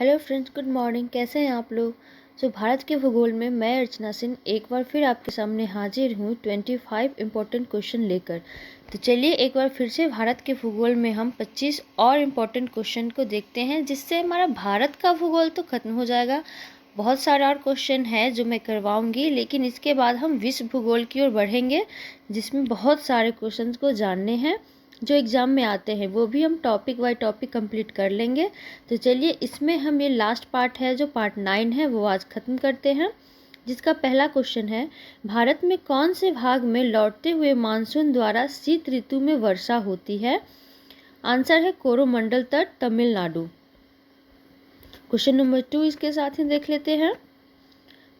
Hello friends, good morning. कैसे हैं आप लोग। भारत के भूगोल में मैं अर्चना सिंह एक बार फिर आपके सामने हाजिर हूँ 25 इम्पोर्टेंट क्वेश्चन लेकर। तो चलिए एक बार फिर से भारत के भूगोल में हम 25 और इम्पोर्टेंट क्वेश्चन को देखते हैं, जिससे हमारा भारत का भूगोल तो खत्म हो जाएगा। बहुत सारा और क्वेश्चन है जो मैं करवाऊंगी, लेकिन इसके बाद हम विश्व भूगोल की ओर बढ़ेंगे, जिसमें बहुत सारे क्वेश्चन को जानने हैं जो एग्ज़ाम में आते हैं। वो भी हम टॉपिक बाय टॉपिक कंप्लीट कर लेंगे। तो चलिए इसमें हम ये लास्ट पार्ट है जो पार्ट 9 है वो आज ख़त्म करते हैं, जिसका पहला क्वेश्चन है, भारत में कौन से भाग में लौटते हुए मानसून द्वारा शीत ऋतु में वर्षा होती है। आंसर है कोरोमंडल तट, तमिलनाडु। क्वेश्चन नंबर 2 इसके साथ ही देख लेते हैं,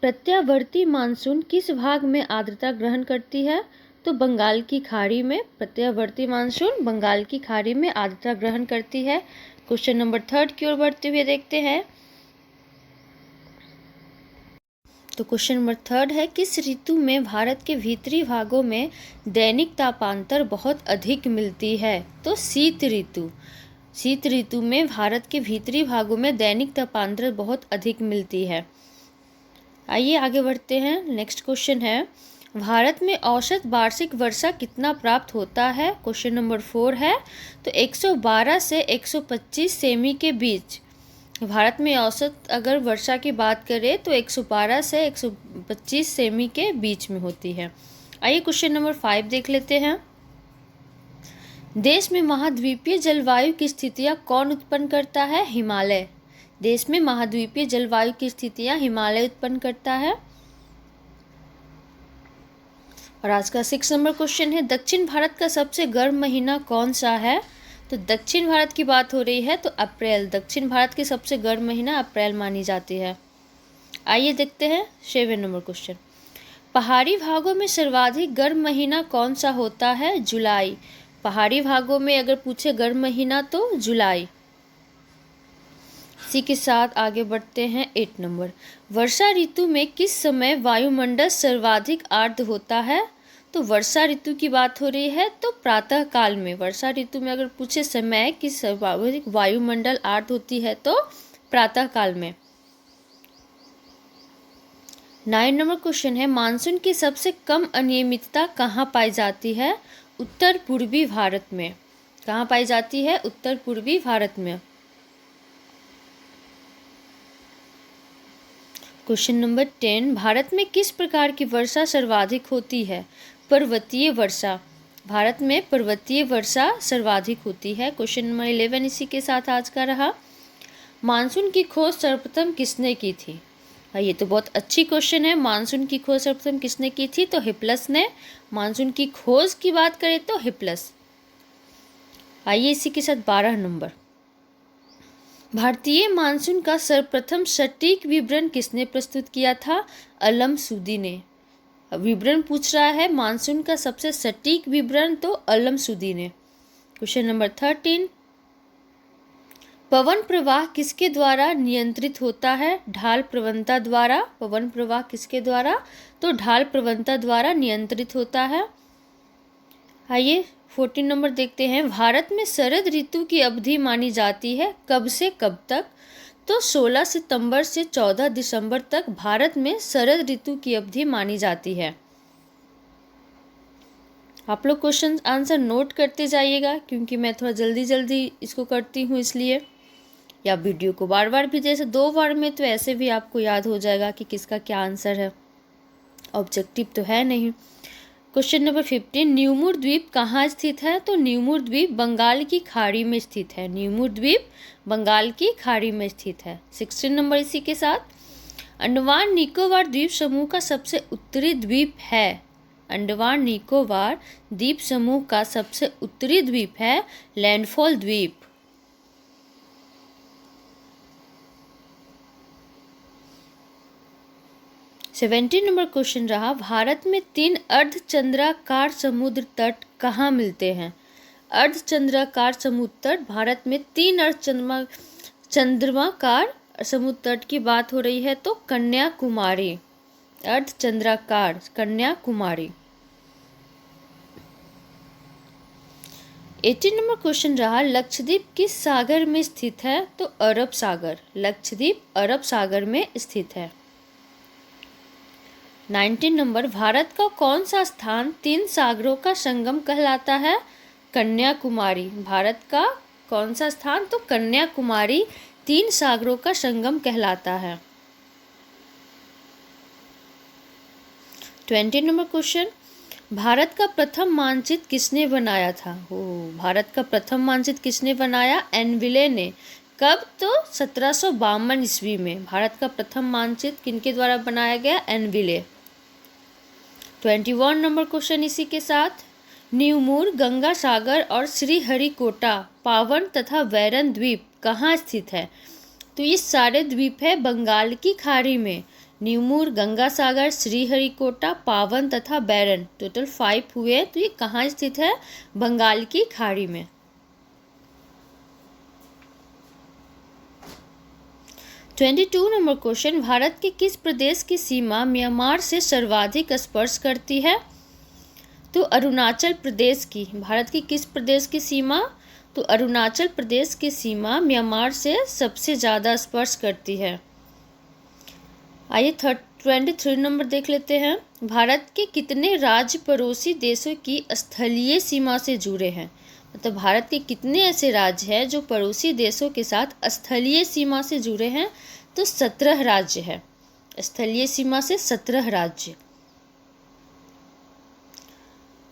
प्रत्यावर्ती मानसून किस भाग में आर्द्रता ग्रहण करती है। तो बंगाल की खाड़ी में प्रत्यावर्ती मानसून बंगाल की खाड़ी में आर्द्रता ग्रहण करती है। क्वेश्चन नंबर 3 की ओर बढ़ते हुए देखते हैं। तो क्वेश्चन नंबर 3 है, किस ऋतु में भारत के भीतरी भागों में दैनिक तापांतर बहुत अधिक मिलती है। तो शीत ऋतु। शीत ऋतु में भारत के भीतरी भागों में दैनिक तापांतर बहुत अधिक मिलती है। आइए आगे बढ़ते हैं। नेक्स्ट क्वेश्चन है, भारत में औसत वार्षिक वर्षा कितना प्राप्त होता है। क्वेश्चन नंबर 4 है। तो 112 से 125 सेमी के बीच भारत में औसत अगर वर्षा की बात करें तो 112 से 125 सेमी के बीच में होती है। आइए क्वेश्चन नंबर 5 देख लेते हैं, देश में महाद्वीपीय जलवायु की स्थितियाँ कौन उत्पन्न करता है। हिमालय। देश में महाद्वीपीय जलवायु की स्थितियाँ हिमालय उत्पन्न करता है। और आज का 6 नंबर क्वेश्चन है, दक्षिण भारत का सबसे गर्म महीना कौन सा है। तो दक्षिण भारत की बात हो रही है तो अप्रैल। दक्षिण भारत की सबसे गर्म महीना अप्रैल मानी जाती है। आइए देखते हैं 7 नंबर क्वेश्चन, पहाड़ी भागों में सर्वाधिक गर्म महीना कौन सा होता है। जुलाई। पहाड़ी भागों में अगर पूछे गर्म महीना तो जुलाई। इसी के साथ आगे बढ़ते हैं 8 नंबर, वर्षा ऋतु में किस समय वायुमंडल सर्वाधिक आर्द्र होता है। तो वर्षा ऋतु की बात हो रही है तो प्रातः काल में। वर्षा ऋतु में अगर पूछे समय कि सर्वाधिक वायुमंडल आर्द्र होती है तो प्रातः काल में। 9 नंबर क्वेश्चन है, मानसून की सबसे कम अनियमितता कहाँ पाई जाती है। उत्तर पूर्वी भारत में। कहाँ पाई जाती है। उत्तर पूर्वी भारत में। क्वेश्चन नंबर 10, भारत में किस प्रकार की वर्षा सर्वाधिक होती है। पर्वतीय वर्षा। भारत में पर्वतीय वर्षा सर्वाधिक होती है। क्वेश्चन नंबर 11 इसी के साथ आज का रहा, मानसून की खोज सर्वप्रथम किसने की थी। ये तो बहुत अच्छी क्वेश्चन है। मानसून की खोज सर्वप्रथम किसने की थी तो हिप्लस ने। मानसून की खोज की बात करें तो हिप्लस। आइए इसी के साथ 12 नंबर, भारतीय मानसून का सर्वप्रथम सटीक विवरण किसने प्रस्तुत किया था। अलम सूदी ने। विवरण पूछ रहा है मानसून का सबसे सटीक विवरण तो अलम सूदी ने। क्वेश्चन नंबर 13, पवन प्रवाह किसके द्वारा नियंत्रित होता है। ढाल प्रवणता द्वारा। पवन प्रवाह किसके द्वारा तो ढाल प्रवणता द्वारा नियंत्रित होता है। आइए 14 नंबर देखते हैं, भारत में शरद ऋतु की अवधि मानी जाती है कब से कब तक। तो 16 सितंबर से 14 दिसंबर तक भारत में शरद ऋतु की अवधि मानी जाती है। आप लोग क्वेश्चन आंसर नोट करते जाइएगा, क्योंकि मैं थोड़ा जल्दी जल्दी इसको करती हूँ इसलिए, या वीडियो को बार बार भी जैसे 2 बार में तो ऐसे भी आपको याद हो जाएगा कि किसका क्या आंसर है। ऑब्जेक्टिव तो है नहीं। क्वेश्चन नंबर 15, न्यूमुर द्वीप कहाँ स्थित है। तो न्यूमुर द्वीप बंगाल की खाड़ी में स्थित है। न्यूमुर द्वीप बंगाल की खाड़ी में स्थित है। 16 नंबर इसी के साथ, अंडमान निकोबार द्वीप समूह का सबसे उत्तरी द्वीप है। अंडमान निकोबार द्वीप समूह का सबसे उत्तरी द्वीप है लैंडफॉल द्वीप। सेवेंटीन नंबर क्वेश्चन रहा, भारत में 3 अर्धचंद्राकार समुद्र तट कहाँ मिलते हैं। अर्धचंद्राकार समुद्र तट, भारत में 3 अर्धचंद्राकार समुद्र तट की बात हो रही है तो कन्याकुमारी। अर्धचंद्राकार कन्याकुमारी। 18 नंबर क्वेश्चन रहा, लक्षद्वीप किस सागर में स्थित है? तो अरब सागर। लक्षद्वीप अरब सागर में स्थित है। 19 नंबर, भारत का कौन सा स्थान 3 सागरों का संगम कहलाता है? कन्याकुमारी। भारत का कौन सा स्थान? तो कन्याकुमारी 3 सागरों का संगम कहलाता है। 20 नंबर क्वेश्चन, भारत का प्रथम मानचित्र किसने बनाया था? भारत का प्रथम मानचित्र किसने बनाया? एनविले ने। कब? तो 1752 ईस्वी में भारत का प्रथम मानचित्र किनके द्वारा बनाया गया? एनविले। 21 नंबर क्वेश्चन इसी के साथ, न्यूमूर, गंगा सागर और श्रीहरिकोटा, पावन तथा वैरन द्वीप कहाँ स्थित है? तो ये सारे द्वीप है बंगाल की खाड़ी में। न्यूमूर, गंगा सागर, श्रीहरिकोटा, पावन तथा बैरन, टोटल 5 हुए। तो ये कहाँ स्थित है? बंगाल की खाड़ी में। 22 नंबर क्वेश्चन, भारत के किस प्रदेश की सीमा म्यांमार से सर्वाधिक स्पर्श करती है? तो अरुणाचल प्रदेश की। भारत की किस प्रदेश की सीमा? तो अरुणाचल प्रदेश की सीमा म्यांमार से सबसे ज़्यादा स्पर्श करती है। आइए 23 नंबर देख लेते हैं, भारत के कितने राज्य पड़ोसी देशों की स्थलीय सीमा से जुड़े हैं? मतलब भारत के कितने ऐसे राज्य हैं जो पड़ोसी देशों के साथ स्थलीय सीमा से जुड़े हैं? तो 17 राज्य है। स्थलीय सीमा से 17 राज्य।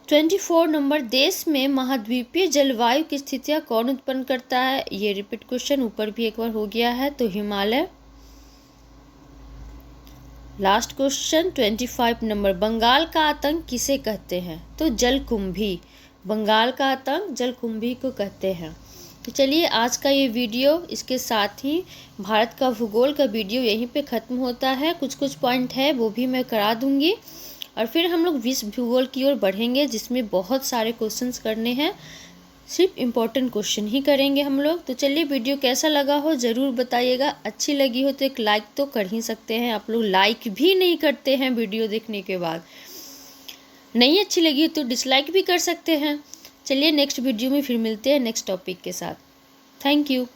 24 नंबर, देश में महाद्वीपीय जलवायु की स्थितियाँ कौन उत्पन्न करता है? ये रिपीट क्वेश्चन ऊपर भी एक बार हो गया है, तो Himalaya. Last question 25 number, Bengal का आतंक किसे कहते हैं? तो जलकुंभी। बंगाल का आतंक जलकुंभी को कहते हैं। तो चलिए आज का ये वीडियो, इसके साथ ही भारत का भूगोल का वीडियो यहीं पे ख़त्म होता है। कुछ पॉइंट है वो भी मैं करा दूंगी और फिर हम लोग विश्व भूगोल की ओर बढ़ेंगे, जिसमें बहुत सारे क्वेश्चंस करने हैं। सिर्फ इम्पोर्टेंट क्वेश्चन ही करेंगे हम लोग। तो चलिए वीडियो कैसा लगा हो ज़रूर बताइएगा। अच्छी लगी हो तो एक लाइक तो कर ही सकते हैं। आप लोग लाइक भी नहीं करते हैं वीडियो देखने के बाद। नहीं अच्छी लगी तो डिसलाइक भी कर सकते हैं। चलिए नेक्स्ट वीडियो में फिर मिलते हैं नेक्स्ट टॉपिक के साथ। Thank you.